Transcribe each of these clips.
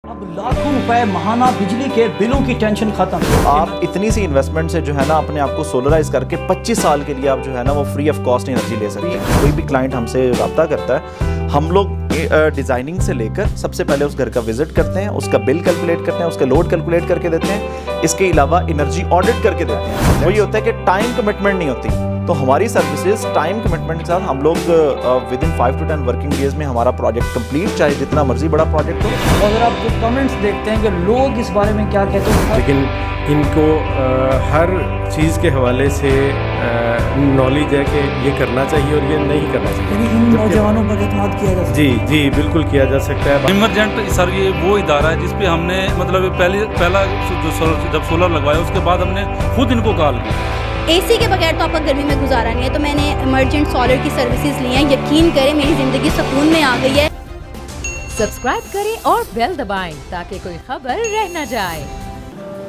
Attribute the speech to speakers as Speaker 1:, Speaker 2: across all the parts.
Speaker 1: अब लाखों रुपए महाना बिजली के बिलों की टेंशन खत्म।
Speaker 2: आप इतनी सी इन्वेस्टमेंट से जो है ना अपने आप को सोलराइज करके 25 साल के लिए आप जो है ना वो फ्री ऑफ कॉस्ट एनर्जी ले सकते हैं। कोई भी क्लाइंट हमसे रब्ता करता है, हम लोग डिज़ाइनिंग से लेकर सबसे पहले उस घर का विजिट करते हैं, उसका बिल कैलकुलेट करते हैं, उसका लोड कैलकुलेट करके देते हैं, इसके अलावा एनर्जी ऑडिट करके देते हैं। वो ये होता है कि टाइम कमिटमेंट नहीं होती, तो हमारी सर्विसेज टाइम कमिटमेंट के साथ हम लोग with in 5 to 10 working days में हमारा प्रोजेक्ट कंप्लीट, चाहे जितना मर्जी बड़ा प्रोजेक्ट हो।
Speaker 1: और अगर आप जो कमेंट्स देखते हैं कि लोग इस बारे में क्या कहते हैं,
Speaker 3: लेकिन इनको हर चीज़ के हवाले से नॉलेज है कि ये करना चाहिए और ये नहीं करना चाहिए।
Speaker 1: इन नौजवानों पर एतमाद किया जा सकता है।
Speaker 3: जी बिल्कुल किया जा सकता है।
Speaker 4: इमरजेंट सर ये वो इदारा है जिस पे हमने मतलब पहला जब सोलर लगवाया उसके बाद हमने खुद इनको कॉल किया।
Speaker 5: एसी के बगैर तो आपका गर्मी में गुजारा नहीं है, तो मैंने इमरजेंट सोलर की सर्विसेज ली हैं। यकीन करें मेरी ज़िंदगी सुकून में आ गई है।
Speaker 6: सब्सक्राइब करें और बेल दबाएं ताकि कोई खबर रह न जाए।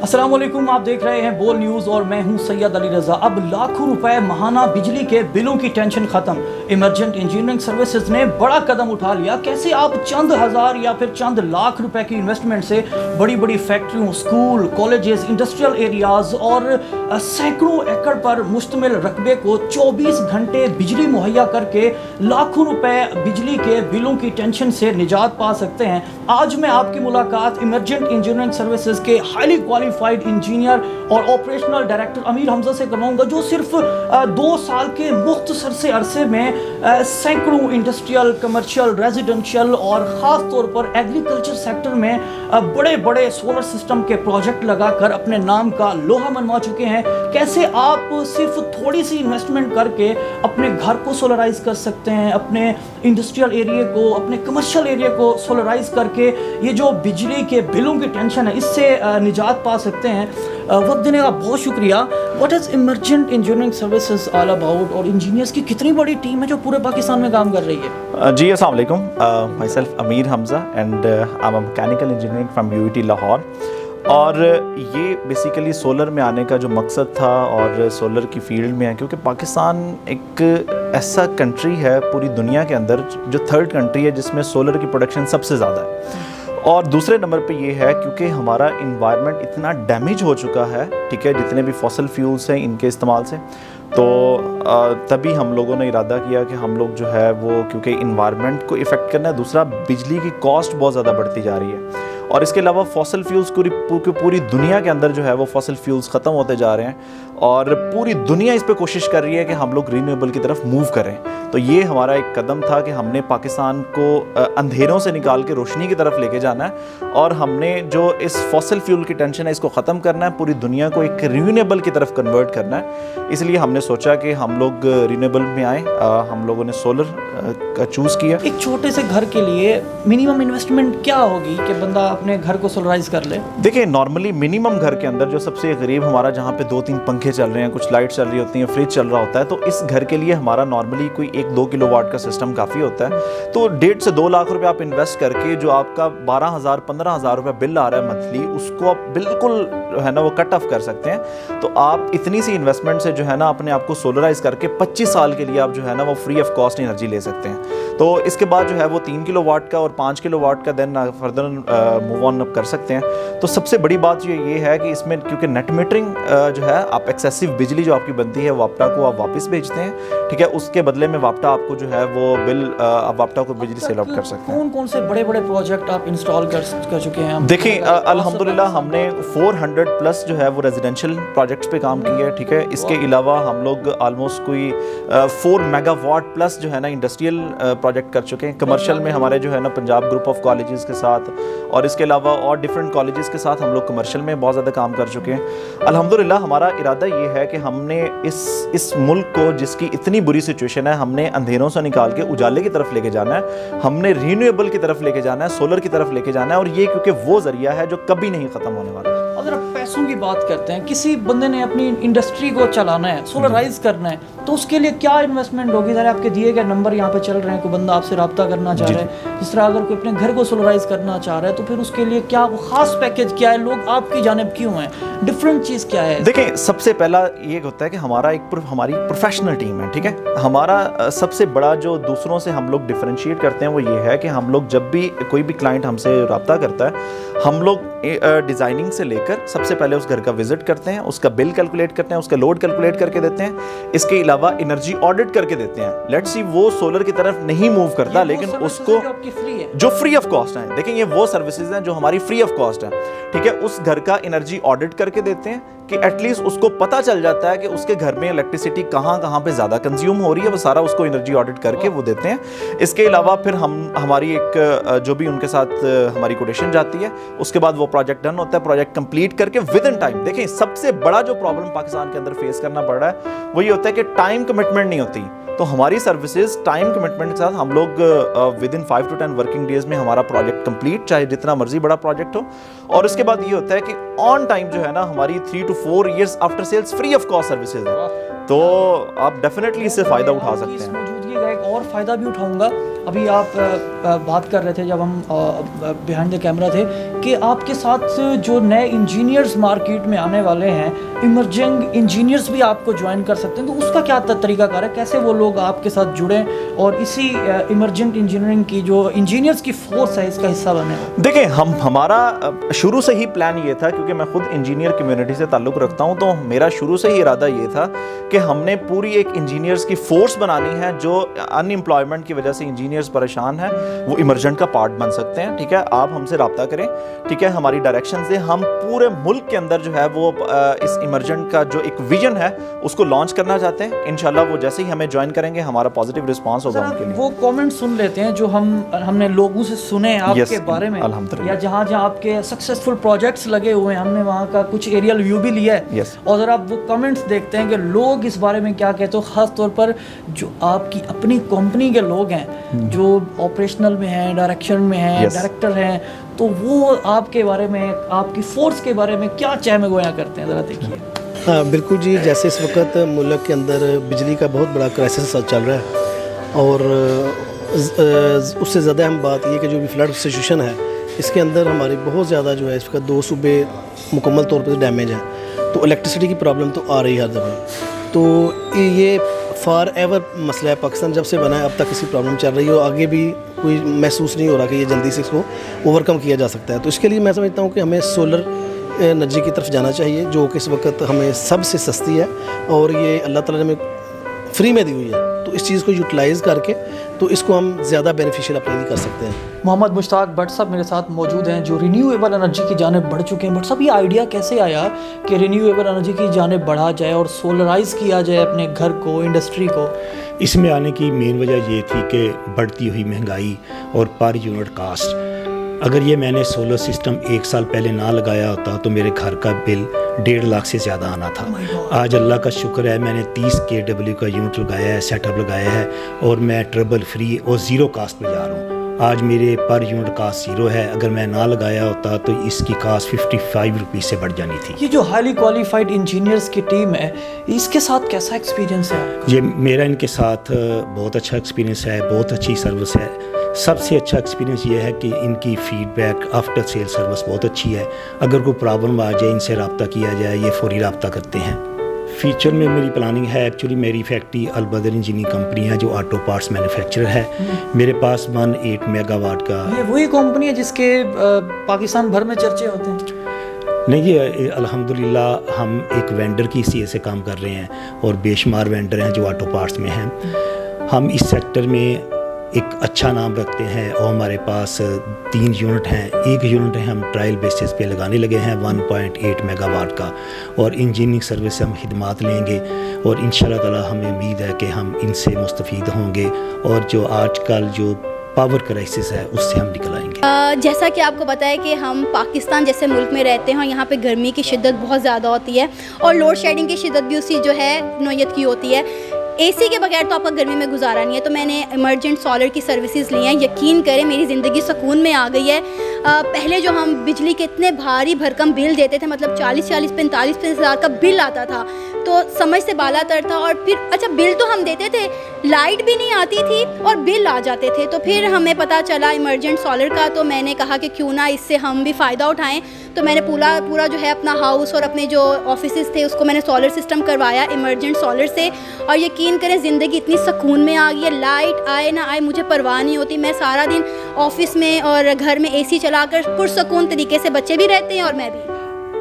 Speaker 1: अस्सलाम वालेकुम, आप देख रहे हैं बोल न्यूज़ और मैं हूं सैयद अली रज़ा। अब लाखों रुपए महाना बिजली के बिलों की टेंशन खत्म। इमरजेंट इंजीनियरिंग सर्विसेज ने बड़ा कदम उठा लिया। कैसे आप चंद हज़ार या फिर चंद लाख रुपए की इन्वेस्टमेंट से बड़ी बड़ी फैक्ट्रियों, स्कूल, कॉलेजेस, इंडस्ट्रियल एरियाज़ और सैकड़ों एकड़ पर मुश्तमिल रकबे को 24 घंटे बिजली मुहैया करके लाखों रुपए बिजली के बिलों की टेंशन से निजात पा सकते हैं। आज मैं आपकी मुलाकात इमरजेंट इंजीनियरिंग सर्विसेज के हाईली क्वालिफाइड इंजीनियर और ऑपरेशनल डायरेक्टर अमीर हमजा से करवाऊंगा, जो सिर्फ 2 साल के मुख्तसर से अरसे में सैकड़ों इंडस्ट्रियल, कमर्शियल, रेजिडेंशियल और ख़ास तौर पर एग्रीकल्चर सेक्टर में बड़े बड़े सोलर सिस्टम के प्रोजेक्ट लगाकर अपने नाम का लोहा मनवा चुके हैं। कैसे आप सिर्फ थोड़ी सी इन्वेस्टमेंट करके अपने घर को सोलराइज कर सकते हैं, अपने इंडस्ट्रियल एरिया को, अपने कमर्शियल एरिया को सोलराइज करके ये जो बिजली के बिलों की टेंशन है इससे निजात पा सकते हैं। वक्त देने का बहुत शुक्रिया। What is emergent engineering services all about, और इंजीनियर्स की कितनी बड़ी टीम है जो पूरे पाकिस्तान में काम कर रही है?
Speaker 2: जी अस्सलाम वालेकुम, my self Amir Hamza and I am mechanical engineering from UET Lahore. और ये बेसिकली सोलर में आने का जो मकसद था और सोलर की फील्ड में है, क्योंकि पाकिस्तान एक ऐसा कंट्री है पूरी दुनिया के अंदर जो 3rd कंट्री है जिसमें सोलर की प्रोडक्शन सबसे ज़्यादा है। और दूसरे नंबर पे ये है क्योंकि हमारा इन्वायरमेंट इतना डैमेज हो चुका है, ठीक है, जितने भी फॉसिल फ्यूल्स हैं इनके इस्तेमाल से, तो तभी हम लोगों ने इरादा किया कि हम लोग जो है वो, क्योंकि इन्वायरमेंट को इफ़ेक्ट करना है, दूसरा बिजली की कॉस्ट बहुत ज़्यादा बढ़ती जा रही है, और इसके अलावा फॉसिल फ्यूल्स पूरी दुनिया के अंदर जो है वो फॉसिल फ्यूल्स ख़त्म होते जा रहे हैं और पूरी दुनिया इस पे कोशिश कर रही है कि हम लोग रीन्यूएबल की तरफ मूव करें। तो ये हमारा एक कदम था कि हमने पाकिस्तान को अंधेरों से निकाल के रोशनी की तरफ लेके जाना है, और हमने जो इस फॉसिल फ्यूल की टेंशन है इसको ख़त्म करना है, पूरी दुनिया को एक रीन्यूएबल की तरफ कन्वर्ट करना है। इसलिए हमने सोचा कि हम लोग रीन्यूएबल में आए, हम लोगों ने सोलर का चूज़ किया।
Speaker 1: एक छोटे से घर के लिए मिनिमम इन्वेस्टमेंट क्या होगी कि बंदा अपने घर को सोलराइज कर ले?
Speaker 2: देखिए, नॉर्मली मिनिमम घर के अंदर जो सबसे करीब हमारा, जहाँ पे 2-3 पंखे चल रहे हैं, कुछ लाइट चल रही होती हैं, फ्रिज चल रहा होता है, तो इस घर के लिए हमारा नॉर्मली कोई 1-2 किलोवाट का सिस्टम काफ़ी होता है। तो 1.5 से 2 लाख रुपए आप इन्वेस्ट करके जो आपका 12,000-15,000 रुपये बिल आ रहा है मंथली, उसको आप बिल्कुल है ना वो कट ऑफ कर सकते हैं। तो आप इतनी सी इन्वेस्टमेंट से जो है ना अपने आप को सोलराइज करके 25 साल के लिए आप जो है ना वो फ्री ऑफ कॉस्ट एनर्जी ले सकते हैं। तो इसके बाद जो है वो 3 किलोवाट का और 5 किलोवाट का देन फर्दर मूव ऑन कर सकते हैं। तो सबसे बड़ी बात ये है कि इसमें क्योंकि नेट मीटरिंग जो है, आप एक्सेसिव बिजली जो आपकी बनती है वापटा को आप वापस भेजते हैं, ठीक है, उसके बदले में वापटा आपको जो है वो बिल, आप वापटा को बिजली सेल आउट कर सकते हैं।
Speaker 1: कौन से बड़े बड़े प्रोजेक्ट आप इंस्टॉल कर चुके हैं?
Speaker 2: देखिए, अल्हम्दुलिल्लाह हमने 400 प्लस जो है वो रेजिडेंशियल प्रोजेक्ट्स पे काम किया है, ठीक है। इसके अलावा हम लोग ऑलमोस्ट कोई 4 मेगावाट प्लस जो है ना इंडस्ट्रियल प्रोजेक्ट कर चुके हैं। कमर्शियल में हमारे जो है ना पंजाब ग्रुप ऑफ कॉलेजेस के साथ और इसके अलावा और डिफरेंट कॉलेजेस के साथ हम लोग कमर्शियल में बहुत ज़्यादा काम कर चुके हैं। अल्हम्दुलिल्लाह हमारा इरादा ये है कि हमने इस मुल्क को, जिसकी इतनी बुरी सिचुएशन है, हमने अंधेरों से निकाल के उजाले की तरफ लेके जाना है, हमने रीन्यूएबल की तरफ लेके जाना है, सोलर की तरफ लेके जाना है, और ये क्योंकि वो ज़रिया है जो कभी नहीं ख़त्म होने वाला।
Speaker 1: अगर पैसों की बात करते हैं, किसी बंदे ने अपनी इंडस्ट्री को चलाना है, सोलराइज करना है, तो उसके लिए क्या इन्वेस्टमेंट होगी? ज़रा आपके दिए गए नंबर यहाँ पे चल रहे हैं, कोई बंदा आपसे रब्ता करना चाह रहा है, जिस तरह अगर कोई अपने घर को सोलराइज करना चाह रहा है तो फिर उसके लिए क्या वो खास पैकेज क्या है, लोग आपकी जानिब क्यों हैं, डिफरेंट चीज़ क्या है?
Speaker 2: देखें, सबसे पहला ये होता है कि हमारी प्रोफेशनल टीम है, ठीक है। हमारा सबसे बड़ा जो दूसरों से हम लोग डिफरेंशिएट करते हैं वो ये है कि हम लोग जब भी कोई भी क्लाइंट हमसे रब्ता करता है, हम लोग डिज़ाइनिंग से लेकर सबसे पहले उस घर का विजिट करते हैं, उसका बिल कैलकुलेट करते हैं, उसका लोड कैलकुलेट करके देते हैं, इसके अलावा एनर्जी ऑडिट करके देते हैं। लेट्स सी वो सोलर की तरफ नहीं मूव करता, लेकिन उसको जो फ्री ऑफ कॉस्ट है, देखें ये वो सर्विसेज हैं जो हमारी फ्री ऑफ कॉस्ट है, ठीक है। उस घर का एनर्जी ऑडिट करके देते हैं कि एटलीस्ट उसको पता चल जाता है कि उसके घर में इलेक्ट्रिसिटी कहाँ पे ज़्यादा कंज्यूम हो रही है, वो सारा उसको एनर्जी ऑडिट करके वो देते हैं। इसके अलावा फिर हमारी एक जो भी उनके साथ हमारी कोटेशन जाती है, उसके बाद वो प्रोजेक्ट डन होता है, प्रोजेक्ट कंप्लीट करके विद इन टाइम। देखें, सबसे बड़ा जो प्रॉब्लम पाकिस्तान के अंदर फेस करना पड़ रहा है वो ये होता है कि टाइम कमिटमेंट नहीं होती। तो हमारी सर्विसेज टाइम कमिटमेंट के साथ हम लोग with in 5 to 10 working days में हमारा प्रोजेक्ट कंप्लीट, चाहे जितना मर्जी बड़ा प्रोजेक्ट हो। और उसके बाद ये होता है कि ऑन टाइम जो है ना, हमारी 3 to 4 years after sales free of cost services है, तो आप डेफिनेटली इससे फ़ायदा उठा सकते हैं।
Speaker 1: मौजूदगी का एक और फ़ायदा भी उठाऊंगा। अभी आप बात कर रहे थे जब हम बिहाइंड द कैमरा थे कि आपके साथ जो नए इंजीनियर्स मार्केट में आने वाले हैं, इमर्जिंग इंजीनियर्स भी आपको ज्वाइन कर सकते हैं, तो उसका क्या तरीकाकार है, कैसे वो लोग आपके साथ जुड़ें और इसी इमर्जेंट इंजीनियरिंग की जो इंजीनियर्स की फोर्स है इसका हिस्सा बने?
Speaker 2: देखिए, हमारा शुरू से ही प्लान ये था, क्योंकि मैं खुद इंजीनियर कम्युनिटी से ताल्लुक़ रखता हूँ, तो मेरा शुरू से ही इरादा ये था कि हमने पूरी एक इंजीनियर्स की फोर्स बनानी है। जो अनएम्प्लॉयमेंट की वजह से इंजीनियर्स परेशान हैं, वो इमर्जेंट का पार्ट बन सकते हैं, ठीक है। आप हमसे रब्ता करें, ठीक है, हमारी डायरेक्शन से हम पूरे मुल्क के अंदर जो है वो इस इमर्जेंट का जो एक विजन है उसको लॉन्च करना चाहते हैं। इंशाल्लाह वो जैसे ही हमें ज्वाइन करेंगे, हमारा पॉजिटिव रिस्पांस होगा उनके लिए।
Speaker 1: वो कमेंट सुन लेते हैं जो हमने लोगों से सुने आपके बारे में, या जहाँ आपके सक्सेसफुल प्रोजेक्ट्स लगे हुए हैं, हमने वहाँ का कुछ एरियल व्यू भी लिया है, और अगर आप वो कमेंट्स देखते हैं कि लोग इस बारे में क्या कहते हो, ख़ास तौर पर जो आपकी अपनी कंपनी के लोग हैं जो ऑपरेशनल में हैं, डायरेक्शन में हैं, डायरेक्टर हैं, तो वो आपके बारे में, आपकी फोर्स के बारे में क्या चहमे गोया करते हैं, ज़रा देखिए।
Speaker 7: हाँ बिल्कुल जी, जैसे इस वक्त मुल्क के अंदर बिजली का बहुत बड़ा क्राइसिस चल रहा है, और उससे ज़्यादा हम बात ये कि जो भी फ्लड सिचुएशन है इसके अंदर हमारी बहुत ज़्यादा जो है इस वक्त 2 सूबे मुकम्मल तौर पर डैमेज हैं, तो इलेक्ट्रिसिटी की प्रॉब्लम तो आ रही है हर दफ़ा। तो ये फॉर एवर मसला है, पाकिस्तान जब से बना है अब तक इसकी प्रॉब्लम चल रही है, और आगे भी कोई महसूस नहीं हो रहा कि ये जल्दी से इसको ओवरकम किया जा सकता है। तो इसके लिए मैं समझता हूँ कि हमें सोलर एनर्जी की तरफ जाना चाहिए, जो कि इस वक्त हमें सबसे सस्ती है और ये अल्लाह ताला ने हमें फ्री में दी हुई है। तो इस चीज़ को यूटिलाइज़ करके तो इसको हम ज़्यादा बेनिफिशियल अपने लिए कर सकते हैं।
Speaker 1: मोहम्मद मुश्ताक भट्ट साहब मेरे साथ मौजूद हैं जो रिन्यूएबल एनर्जी की जानिब बढ़ चुके हैं। बट साहब, ये आइडिया कैसे आया कि रिन्यूएबल एनर्जी की जानिब बढ़ा जाए और सोलराइज़ किया जाए अपने घर को, इंडस्ट्री को?
Speaker 8: इसमें आने की मेन वजह ये थी कि बढ़ती हुई महंगाई और पर यूनिट कास्ट, अगर ये मैंने सोलर सिस्टम 1 साल पहले ना लगाया होता तो मेरे घर का बिल 1.5 लाख से ज़्यादा आना था। आज अल्लाह का शुक्र है, मैंने 30 kW का यूनिट लगाया है, सेटअप लगाया है, और मैं ट्रबल फ्री और ज़ीरो कास्ट में जा रहा हूँ। आज मेरे पर यूनिट कास्ट 0 है, अगर मैं ना लगाया होता तो इसकी कास्ट 55 रुपीज़ से बढ़ जानी थी।
Speaker 1: ये जो हाईली क्वालिफाइड इंजीनियर्स की टीम है, इसके साथ कैसा एक्सपीरियंस है?
Speaker 8: ये मेरा इनके साथ बहुत अच्छा एक्सपीरियंस है, बहुत अच्छी सर्विस है। सबसे अच्छा एक्सपीरियंस ये है कि इनकी फ़ीडबैक आफ्टर सेल सर्विस बहुत अच्छी है। अगर कोई प्रॉब्लम आ जाए, इनसे रब्ता किया जाए, ये फौरी रब्ता करते हैं। फ्यूचर में मेरी प्लानिंग है, एक्चुअली मेरी फैक्ट्री अलबदर इंजीनियरिंग कंपनी है जो ऑटो पार्ट्स मैन्युफैक्चरर है। मेरे पास 18 मेगावाट का,
Speaker 1: ये वही कंपनी है जिसके पाकिस्तान भर में चर्चे होते हैं?
Speaker 8: नहीं, ये अल्हम्दुलिल्लाह हम एक वेंडर की सीए से काम कर रहे हैं, और बेशुमार वेंडर हैं जो ऑटो पार्ट्स में हैं। हम इस सेक्टर में एक अच्छा नाम रखते हैं, और हमारे पास 3 यूनिट हैं। एक यूनिट है हम ट्रायल बेसिस पे लगाने लगे हैं 1.8 मेगावाट का, और इंजीनियरिंग सर्विस से हम खिदमात लेंगे, और इंशाल्लाह ताला हमें उम्मीद है कि हम इनसे मुस्तफ़ीद होंगे, और जो आजकल जो पावर क्राइसिस है उससे हम निकल आएंगे।
Speaker 5: जैसा कि आपको पता है कि हम पाकिस्तान जैसे मुल्क में रहते हैं, और यहाँ पे गर्मी की शिद्दत बहुत ज़्यादा होती है, और लोड शेडिंग की शिद्दत भी उसी जो है नौयत की होती है। AC کے بغیر تو آپ کا گرمی میں گزارا نہیں ہے. تو میں نے ایمرجنٹ سولر کی سروسز لی ہیں. یقین کریں میری زندگی سکون میں آ گئی ہے. پہلے جو ہم بجلی کے اتنے بھاری بھرکم بل دیتے تھے, مطلب 45 ہزار کا بل آتا تھا, تو سمجھ سے بالا تر تھا. اور پھر اچھا بل تو ہم دیتے تھے, لائٹ بھی نہیں آتی تھی اور بل آ جاتے تھے. تو پھر ہمیں پتہ چلا ایمرجنٹ سولر کا, تو میں نے کہا کہ کیوں نہ اس سے ہم بھی فائدہ اٹھائیں. تو میں نے پورا جو ہے اپنا ہاؤس اور اپنے جو آفیسز تھے اس کو میں نے سولر سسٹم کروایا ایمرجنٹ سولر سے. اور یقین کریں زندگی اتنی سکون میں آ گئی ہے. لائٹ آئے نہ آئے مجھے پرواہ نہیں ہوتی. میں سارا دن آفس میں اور گھر میں AC چلا کر پرسکون طریقے سے, بچے بھی رہتے ہیں اور میں بھی.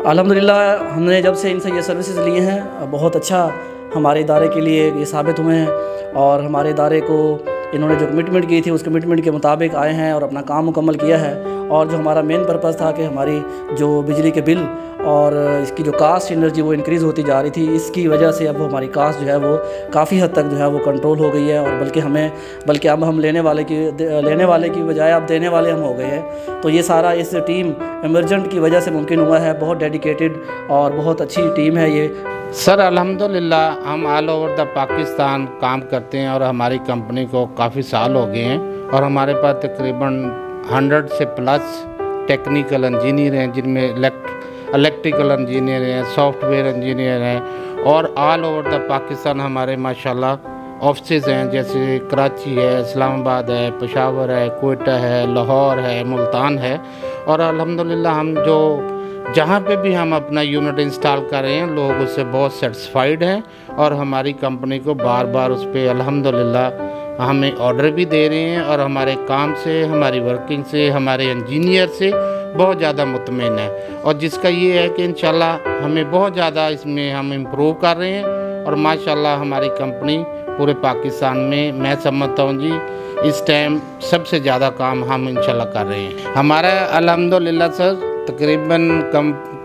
Speaker 9: الحمدللہ ہم نے جب سے ان سے یہ سروسز لی ہیں بہت اچھا ہمارے ادارے کے لیے یہ ثابت ہوئے ہیں. اور ہمارے ادارے کو انہوں نے جو کمٹمنٹ کی تھی اس کمٹمنٹ کے مطابق آئے ہیں اور اپنا کام مکمل کیا ہے. اور جو ہمارا مین پرپس تھا کہ ہماری جو بجلی کے بل اور اس کی جو کاسٹ انرجی وہ انکریز ہوتی جا رہی تھی, اس کی وجہ سے اب ہماری کاسٹ جو ہے وہ کافی حد تک جو ہے وہ کنٹرول ہو گئی ہے. اور بلکہ اب ہم لینے والے کی بجائے اب دینے والے ہم ہو گئے ہیں. تو یہ سارا اس ٹیم ایمرجنٹ کی وجہ سے ممکن ہوا ہے. بہت ڈیڈیکیٹڈ اور بہت اچھی ٹیم ہے یہ.
Speaker 10: سر الحمدللہ ہم آل اوور دا پاکستان کام کرتے ہیں اور ہماری کمپنی کو کافی سال ہو گئے ہیں. اور ہمارے پاس تقریباً 100 سے پلس ٹیکنیکل انجینئر ہیں, جن میں الیکٹریکل انجینئر ہیں, سافٹ ویئر انجینئر ہیں. اور آل اوور دا پاکستان ہمارے ماشاءاللہ آفسز ہیں, جیسے کراچی ہے, اسلام آباد ہے, پشاور ہے, کوئٹہ ہے, لاہور ہے, ملتان ہے. اور الحمدللہ ہم جہاں پہ بھی ہم اپنا یونٹ انسٹال کر رہے ہیں لوگ اس سے بہت سیٹسفائیڈ ہیں. اور ہماری کمپنی کو بار بار اس پہ الحمدللہ ہمیں آرڈر بھی دے رہے ہیں. اور ہمارے کام سے, ہماری ورکنگ سے, ہمارے انجینئر سے بہت زیادہ مطمئن ہے. اور جس کا یہ ہے کہ انشاءاللہ ہمیں بہت زیادہ اس میں ہم امپروو کر رہے ہیں. اور ماشاءاللہ ہماری کمپنی پورے پاکستان میں سمجھتا ہوں جی اس ٹائم سب سے زیادہ کام ہم انشاءاللہ کر رہے ہیں. ہمارا الحمدللہ سر تقریباً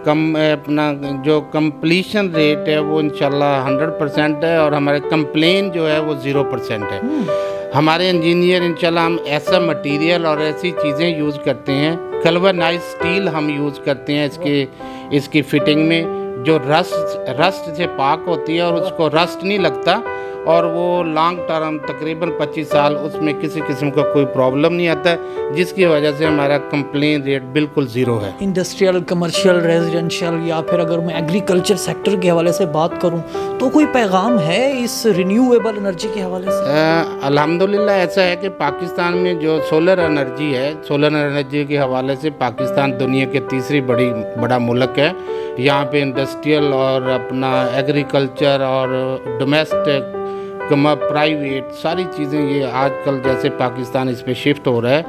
Speaker 10: اپنا جو کمپلیشن ریٹ ہے وہ انشاءاللہ 100% ہے. اور ہمارے کمپلین جو ہے وہ 0% ہے. ہمارے انجینئر انشاءاللہ ہم ایسا مٹیریل اور ایسی چیزیں یوز کرتے ہیں, کلوانائز اسٹیل ہم یوز کرتے ہیں اس کی فٹنگ میں, جو رسٹ سے پاک ہوتی ہے اور اس کو رسٹ نہیں لگتا. اور وہ لانگ ٹرم تقریباً 25 سال اس میں کسی قسم کا کوئی پرابلم نہیں آتا, جس کی وجہ سے ہمارا کمپلین ریٹ بالکل 0 ہے.
Speaker 1: انڈسٹریل, کمرشل, ریزیڈنشیل یا پھر اگر میں ایگریکلچر سیکٹر کے حوالے سے بات کروں تو کوئی پیغام ہے اس رینیویبل انرجی کے حوالے سے؟
Speaker 10: الحمدللہ ایسا ہے کہ پاکستان میں جو سولر انرجی ہے, سولر انرجی کے حوالے سے پاکستان دنیا کے تیسری بڑا ملک ہے. یہاں پہ انڈسٹریل اور اپنا ایگریکلچر اور ڈومیسٹک پرائیویٹ ساری چیزیں یہ آج کل جیسے پاکستان اس پہ شفٹ ہو رہا ہے,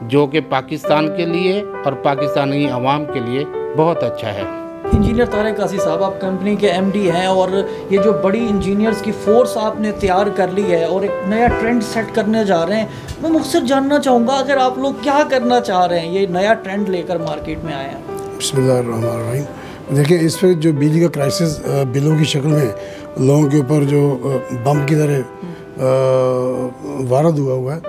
Speaker 10: جو کہ پاکستان کے لیے اور پاکستانی عوام کے لیے بہت اچھا ہے.
Speaker 1: انجینئر طارق قاضی صاحب, آپ کمپنی کے MD ہیں اور یہ جو بڑی انجینئرز کی فورس آپ نے تیار کر لی ہے اور ایک نیا ٹرینڈ سیٹ کرنے جا رہے ہیں, میں مختصر جاننا چاہوں گا اگر آپ لوگ کیا کرنا چاہ رہے ہیں, یہ نیا ٹرینڈ لے کر مارکیٹ میں آئے ہیں؟
Speaker 11: بسم اللہ الرحمن الرحیم. دیکھیں اس وقت جو بجلی کا کرائسس بلوں کی شکل میں لوگوں کے اوپر جو بم کی طرح وارد ہوا ہے,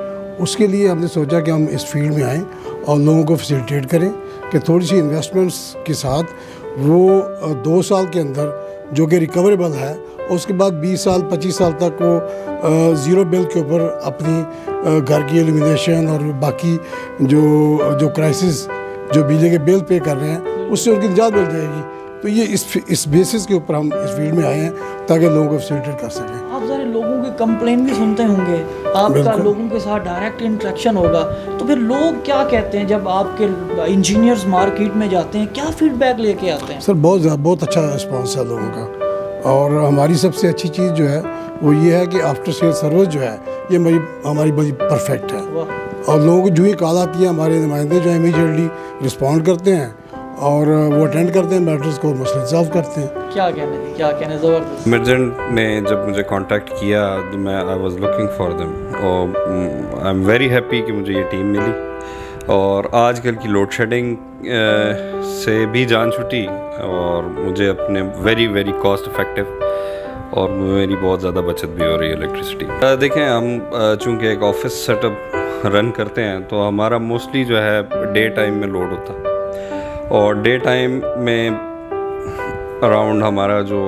Speaker 11: اس کے لیے ہم نے سوچا کہ ہم اس فیلڈ میں آئیں اور لوگوں کو فیسیلیٹیٹ کریں کہ تھوڑی سی انویسٹمنٹس کے ساتھ وہ 2 سال کے اندر جو کہ ریکوریبل ہے, اس کے بعد 20 سال 25 سال تک وہ 0 بل کے اوپر اپنی گھر کی ایلومینیشن اور باقی جو کرائسس جو بجلی کے بل پے کر رہے ہیں اس سے ان کی نجات مل جائے گی. تو یہ اس بیسس کے اوپر ہم اس فیلڈ میں آئے ہیں تاکہ لوگوں کو فیسیلیٹیٹ کر سکیں.
Speaker 1: آپ ذرا لوگوں کی کمپلین بھی سنتے ہوں گے, آپ کا لوگوں کے ساتھ ڈائریکٹ انٹریکشن ہوگا, تو پھر لوگ کیا کہتے ہیں جب آپ کے انجینئرز مارکیٹ میں جاتے ہیں, کیا فیڈ بیک لے کے آتے ہیں؟
Speaker 11: سر بہت اچھا رسپانس ہے لوگوں کا. اور ہماری سب سے اچھی چیز جو ہے وہ یہ ہے کہ آفٹر سیل سروس جو ہے یہ ہماری بڑی پرفیکٹ ہے. اور لوگوں کو جو ہی کال آتی ہے ہمارے نمائندے جو ہے امیڈیٹلی رسپونڈ کرتے ہیں اور وہ اٹینڈ کرتے ہیں, میٹرز کو مسئلے سالو کرتے ہیں.
Speaker 1: کیا کہنے زبردست.
Speaker 12: ایمرجنٹ نے جب مجھے کانٹیکٹ کیا تو I was looking for them, اور آئی ایم ویری ہیپی کہ مجھے یہ ٹیم ملی. اور آج کل کی لوڈ شیڈنگ سے بھی جان چھٹی اور مجھے اپنے ویری کاسٹ افیکٹو اور میری بہت زیادہ بچت بھی ہو رہی ہے الیکٹریسٹی. دیکھیں ہم چونکہ ایک آفس سیٹ اپ رن کرتے ہیں تو ہمارا موسٹلی جو ہے ڈے ٹائم میں لوڈ ہوتا, اور ڈے ٹائم میں اراؤنڈ ہمارا جو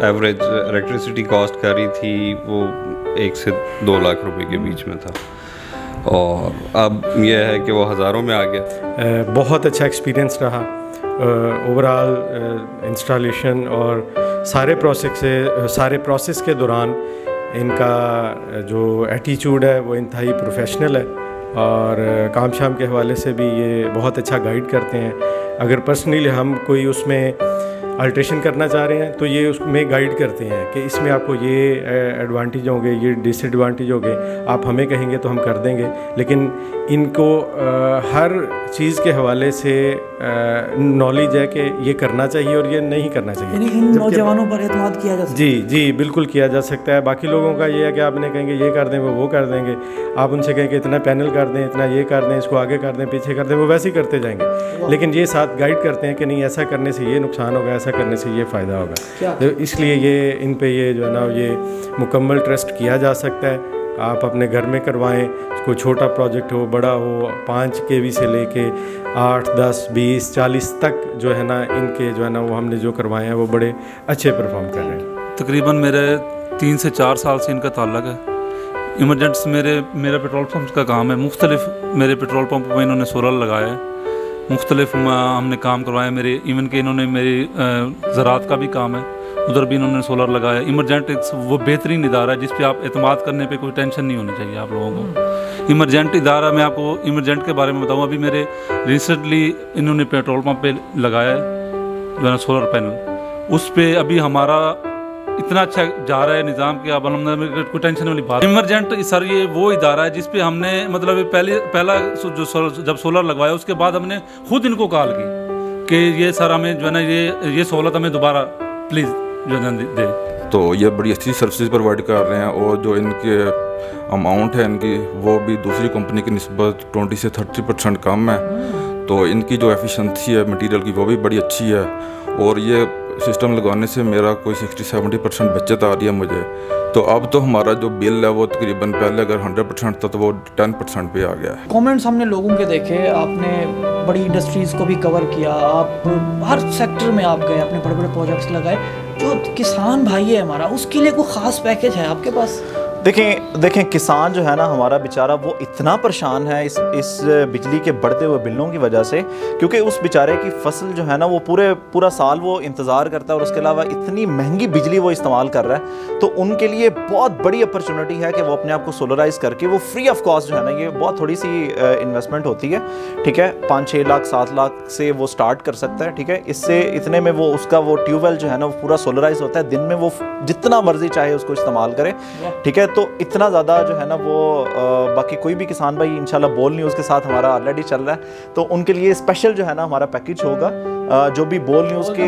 Speaker 12: ایوریج الیکٹریسٹی کاسٹ کر رہی تھی وہ 1 سے 2 لاکھ روپے کے بیچ میں تھا، اور اب یہ ہے کہ وہ ہزاروں میں آ گیا.
Speaker 3: بہت اچھا ایکسپیرینس رہا اوور آل انسٹالیشن، اور سارے پروسیس کے دوران ان کا جو ایٹیچیوڈ ہے وہ انتہائی پروفیشنل ہے، اور کام شام کے حوالے سے بھی یہ بہت اچھا گائیڈ کرتے ہیں. اگر پرسنلی ہم کوئی اس میں الٹریشن کرنا چاہ رہے ہیں تو یہ اس میں گائیڈ کرتے ہیں کہ اس میں آپ کو یہ ایڈوانٹیج ہوں گے، یہ ڈس ایڈوانٹیج ہوں گے، آپ ہمیں کہیں گے تو ہم کر دیں گے. لیکن ان کو ہر چیز کے حوالے سے نالج ہے کہ یہ کرنا چاہیے اور یہ نہیں کرنا چاہیے.
Speaker 1: یعنی ان نوجوانوں پر اعتماد کیا جا سکتا ہے؟
Speaker 3: جی بالکل کیا جا سکتا ہے. باقی لوگوں کا یہ ہے کہ آپ انہیں کہیں گے یہ کر دیں وہ کر دیں گے، آپ ان سے کہیں کہ اتنا پینل کر دیں، اتنا یہ کر دیں، اس کو آگے کر دیں، پیچھے کر دیں، وہ ویسے ہی کرتے جائیں گے. لیکن یہ ساتھ گائیڈ کرتے ہیں کہ نہیں ایسا کرنے سے یہ نقصان ہوگا، ایسا کرنے سے یہ فائدہ ہوگا. تو اس لیے یہ ان پہ یہ جو ہے نا یہ مکمل ٹرسٹ کیا جا سکتا ہے. آپ اپنے گھر میں کروائیں، کوئی چھوٹا پروجیکٹ ہو بڑا ہو، 5 kV سے لے کے 8 10 20 40 تک جو ہے نا ان کے جو ہے نا وہ ہم نے جو کروائے ہیں وہ بڑے اچھے پرفارم کر رہے ہیں.
Speaker 4: تقریباً میرے 3 سے 4 سال سے ان کا تعلق ہے. ایمرجنٹس میرا پیٹرول پمپ کا کام ہے، مختلف میرے پیٹرول پمپ میں انہوں نے سولر لگایا ہے، مختلف ہم نے کام کروائے. میرے ایون کہ انہوں نے میری زراعت کا بھی کام ہے، ادھر بھی انہوں نے سولر لگایا. ایمرجنٹ وہ بہترین ادارہ ہے جس پہ آپ اعتماد کرنے پہ کوئی ٹینشن نہیں ہونی چاہیے آپ لوگوں کو. ایمرجنٹ ادارہ، میں آپ کو ایمرجنٹ کے بارے میں بتاؤں، ابھی میرے ریسنٹلی انہوں نے پیٹرول پمپ پہ لگایا ہے جو ہے نا سولر پینل، اس پہ ابھی ہمارا اتنا اچھا جا رہا ہے نظام کہ اب کوئی ٹینشن والی بات. ایمرجنٹ سر یہ وہ ادارہ ہے جس پہ ہم نے مطلب پہلا جو جب سولر لگوایا اس کے بعد ہم نے خود ان کو کال کی کہ یہ سر ہمیں جو ہے نا یہ سہولت ہمیں دوبارہ پلیز جو ہے نا دے.
Speaker 13: تو یہ بڑی اچھی سروسز پرووائڈ کر رہے ہیں، اور جو ان کے اماؤنٹ ہے ان کی وہ بھی دوسری کمپنی کی نسبت 20 سے 30% کم ہے. تو ان کی جو ایفیشنسی ہے مٹیریل کی وہ بھی بڑی اچھی ہے، اور یہ سسٹم لگانے سے میرا کوئی 60-70% بچت آ رہی ہے مجھے. تو اب تو ہمارا جو بل ہے وہ تقریباً پہلے اگر 100% تھا تو وہ 10% پہ آ گیا ہے.
Speaker 1: کامنٹس ہم نے لوگوں کے دیکھے، آپ نے بڑی انڈسٹریز کو بھی کور کیا، آپ ہر سیکٹر میں آپ گئے، اپنے بڑے بڑے پروجیکٹس لگائے. جو کسان بھائی ہے ہمارا، اس کے لیے کوئی خاص پیکیج ہے آپ کے پاس؟
Speaker 2: دیکھیں کسان جو ہے نا ہمارا بیچارہ وہ اتنا پریشان ہے اس بجلی کے بڑھتے ہوئے بلوں کی وجہ سے، کیونکہ اس بیچارے کی فصل جو ہے نا وہ پورا سال وہ انتظار کرتا ہے، اور اس کے علاوہ اتنی مہنگی بجلی وہ استعمال کر رہا ہے. تو ان کے لیے بہت بڑی اپرچونٹی ہے کہ وہ اپنے آپ کو سولرائز کر کے وہ فری آف کاسٹ جو ہے نا، یہ بہت تھوڑی سی انویسٹمنٹ ہوتی ہے، ٹھیک ہے، 5-6 لاکھ 7 لاکھ سے وہ سٹارٹ کر سکتا ہے، ٹھیک ہے. اس سے اتنے میں وہ اس کا وہ ٹیوب ویل جو ہے نا وہ پورا سولرائز ہوتا ہے، دن میں وہ جتنا مرضی چاہے اس کو استعمال کرے، ٹھیک ہے. تو اتنا زیادہ جو ہے نا وہ باقی کوئی بھی کسان بھائی انشاءاللہ بول نیوز کے ساتھ ہمارا آلریڈی چل رہا ہے، تو ان کے لیے اسپیشل جو ہے نا ہمارا پیکیج ہوگا. جو بھی بول نیوز کے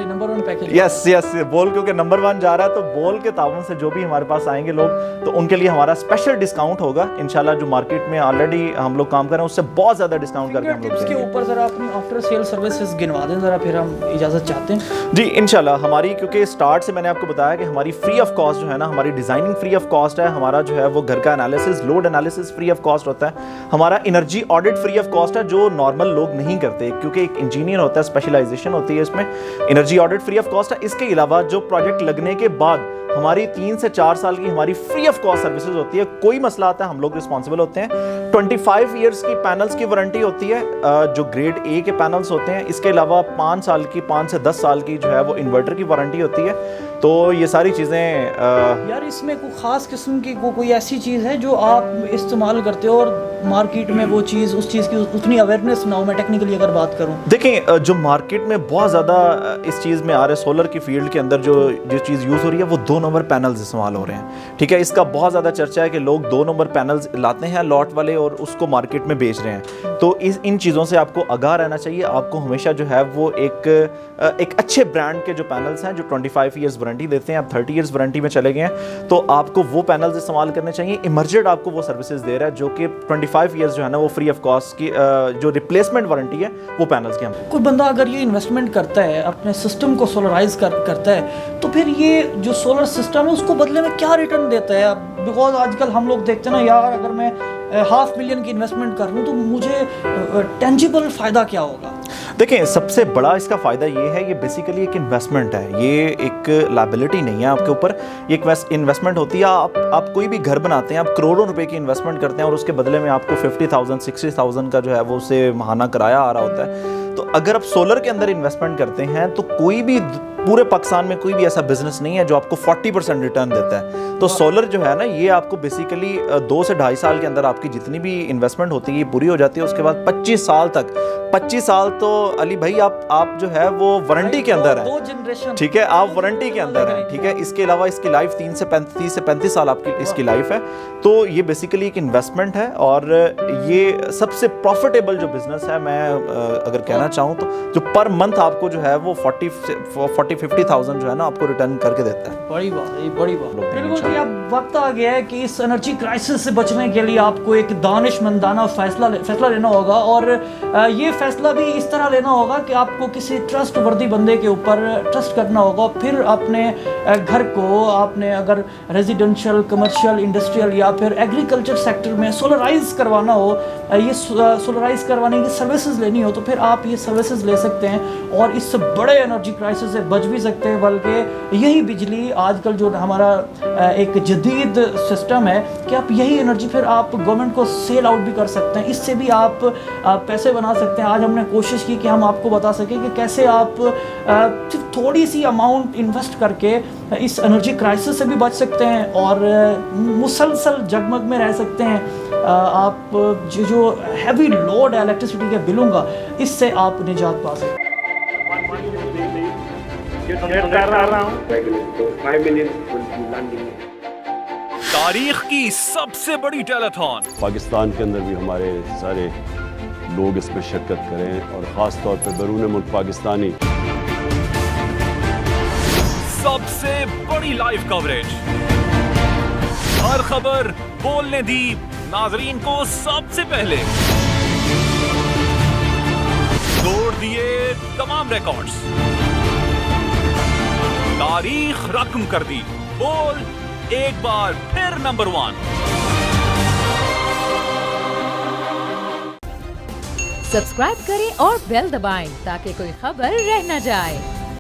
Speaker 1: نمبر 1 پیکیج،
Speaker 2: یس بول کیونکہ نمبر 1 جا رہا ہے، تو بول کے تعاون سے جو بھی ہمارے پاس آئیں گے لوگ تو ان کے لیے ہمارا اسپیشل ڈسکاؤنٹ ہوگا انشاءاللہ. جو مارکیٹ میں آلریڈی ہم لوگ کام کر رہے ہیں اس سے بہت زیادہ ڈسکاؤنٹ کر کے ہم لوگ
Speaker 1: اس کے اوپر ذرا اپنی آفٹر سیل سروسز گنوا دیں ذرا، پھر ہم اجازت چاہتے ہیں.
Speaker 2: جی انشاءاللہ ہماری، کیونکہ اسٹارٹ سے میں نے آپ کو بتایا کہ ہماری فری آف کاسٹ جو ہے نا، ہماری ڈیزائننگ فری آف کاسٹ ہے، ہمارا جو ہے وہ گھر کا analysis load analysis free of cost ہوتا ہے، ہمارا energy audit free of cost ہے جو نارمل لوگ نہیں کرتے، کیونکہ ایک انجینئر ہوتا ہے، اسپیشلائزیشن ہوتی ہے اس میں. Energy audit free of cost ہے. اس کے علاوہ جو پروجیکٹ لگنے کے بعد ہماری 3 سے 4 سال کی ہماری فری آف کاسٹ سروسز ہوتی ہے. کوئی مسئلہ آتا ہے ہم لوگ رسپانسبل ہوتے ہیں. 25 ایئرس کی پینلز کی وارنٹی ہوتی ہے جو گریڈ اے کے پینلز ہوتے ہیں. اس کے علاوہ 5 سال کی 5 سے 10 سال کی جو ہے وہ انورٹر کی وارنٹی ہوتی ہے. تو یہ ساری چیزیں
Speaker 1: یار اس میں کوئی خاص قسم کی کوئی ایسی چیز ہے جو آپ استعمال کرتے ہو اور مارکیٹ میں وہ چیز اس چیز کی اتنی اویئرنیس نہ ہو؟ میں ٹیکنیکلی اگر بات کروں،
Speaker 2: دیکھیں جو مارکیٹ میں بہت زیادہ اس چیز میں آ رہا ہے، سولر کی فیلڈ کے اندر جو چیز یوز ہو رہی ہے وہ 2 نمبر پینلز استعمال ہو رہے ہیں. ٹھیک ہے، اس کا بہت زیادہ چرچا ہے کہ لوگ 2 نمبر پینلز لاتے ہیں لاٹ والے اور اس کو مارکیٹ میں بیچ رہے ہیں. تو ان چیزوں سے آپ کو آگاہ رہنا چاہیے. آپ کو ہمیشہ جو ہے وہ ایک اچھے برانڈ کے جو پینلز ہیں جو 25 ایئرز وارنٹی دیتے ہیں، آپ 30 ایئرز وارنٹی میں چلے گئے ہیں تو آپ کو وہ پینلز استعمال کرنے چاہیے. ایمرجنٹ آپ کو وہ سروسز دے رہا ہے جو کہ 25 ایئرز جو ہے نا وہ فری آف کاسٹ کی جو ریپلیسمنٹ وارنٹی ہے وہ پینلز کی. ہم
Speaker 1: کوئی بندہ اگر یہ انویسٹمنٹ کرتا ہے اپنے سسٹم کو سولرائز کرتا ہے تو پھر یہ جو سولر سسٹم ہے اس کو بدلے میں کیا ریٹرن دیتا ہے؟ بیکاز آج کل ہم لوگ دیکھتے ہیں نا یار، اگر میں $500,000 کی انویسٹمنٹ کر لوں تو مجھے ٹینجیبل فائدہ کیا ہوگا؟
Speaker 2: देखें, सबसे बड़ा इसका फ़ायदा ये है, ये बेसिकली एक इन्वेस्टमेंट है, ये एक लायबिलिटी नहीं है आपके ऊपर, ये एक इन्वेस्टमेंट होती है। आप कोई भी घर बनाते हैं, आप करोड़ों रुपए की इन्वेस्टमेंट करते हैं और उसके बदले में आपको 50,000 60,000 का जो है वो उससे माहाना किराया आ रहा होता है। तो अगर आप सोलर के अंदर इन्वेस्टमेंट करते हैं तो कोई भी पूरे पाकिस्तान में कोई भी ऐसा बिजनेस नहीं है जो आपको 40% रिटर्न देता है। तो सोलर जो है ना, ये आपको बेसिकली 2 से 2.5 साल के अंदर आपकी जितनी भी इन्वेस्टमेंट होती है ये पूरी हो जाती है। उसके बाद 25 साल तक, 25 साल तो अली भाई आप जो है वो वारंटी के अंदर है, ठीक है, आप वारंटी के अंदर हैं, ठीक है। इसके अलावा इसकी लाइफ 30 से 35 साल आपकी इसकी लाइफ है। तो ये बेसिकली एक इन्वेस्टमेंट है और ये सबसे प्रॉफिटेबल जो बिजनेस है, मैं अगर कहना चाहूँ तो, जो पर मंथ आपको जो है वो 40-50,000 जो है ना आपको रिटर्न करके देता है।
Speaker 1: बड़ी बात है, बड़ी बात। बिल्कुल जी, अब वक्त आ गया है कि इस एनर्जी क्राइसिस से बचने के लिए आपको एक दानिशमंदाना फैसला लेना होगा और ये फैसला भी इस तरह लेना होगा कि आपको किसी ट्रस्ट वर्दी बंदे के ऊपर ट्रस्ट करना होगा। फिर अपने घर को आपने अगर रेजिडेंशियल, कमर्शियल, इंडस्ट्रियल या फिर एग्रीकल्चर सेक्टर में सोलराइज करवाना हो, ये सोलराइज करवाने की सर्विसेज लेनी हो, तो फिर आप ये सर्विसेज ले सकते हैं और इस बड़े एनर्जी क्राइसिस से बच भी सकते हैं। बल्कि यही बिजली आजकल जो हमारा एक जदीद सिस्टम है कि आप यही एनर्जी फिर आप गवर्नमेंट को सेल आउट भी कर सकते हैं, इससे भी आप पैसे बना सकते हैं। आज हमने कोशिश की कि हम आपको बता सकें कि कैसे आप सिर्फ थोड़ी सी अमाउंट इन्वेस्ट करके इस एनर्जी क्राइसिस से भी बच सकते हैं और मुसलसल जगमग में रह सकते हैं। आप जो हैवी लोड है इलेक्ट्रिसिटी के बिलों का, इससे आप निजात पा सकते हैं।
Speaker 14: तारीख की सबसे बड़ी टेलीथॉन,
Speaker 15: पाकिस्तान के अंदर भी हमारे सारे लोग इसमें शिरकत करें और ख़ास तौर पर बैरून मुल्क पाकिस्तानी।
Speaker 14: सबसे बड़ी लाइव कवरेज, हर खबर बोलने दी नाजरीन को सबसे पहले, तोड़ दिए तमाम रिकॉर्ड्स, तारीख रकम कर दी, बोल एक बार फिर नंबर 1।
Speaker 6: सब्सक्राइब करें और बेल दबाएं ताकि कोई खबर रह न जाए।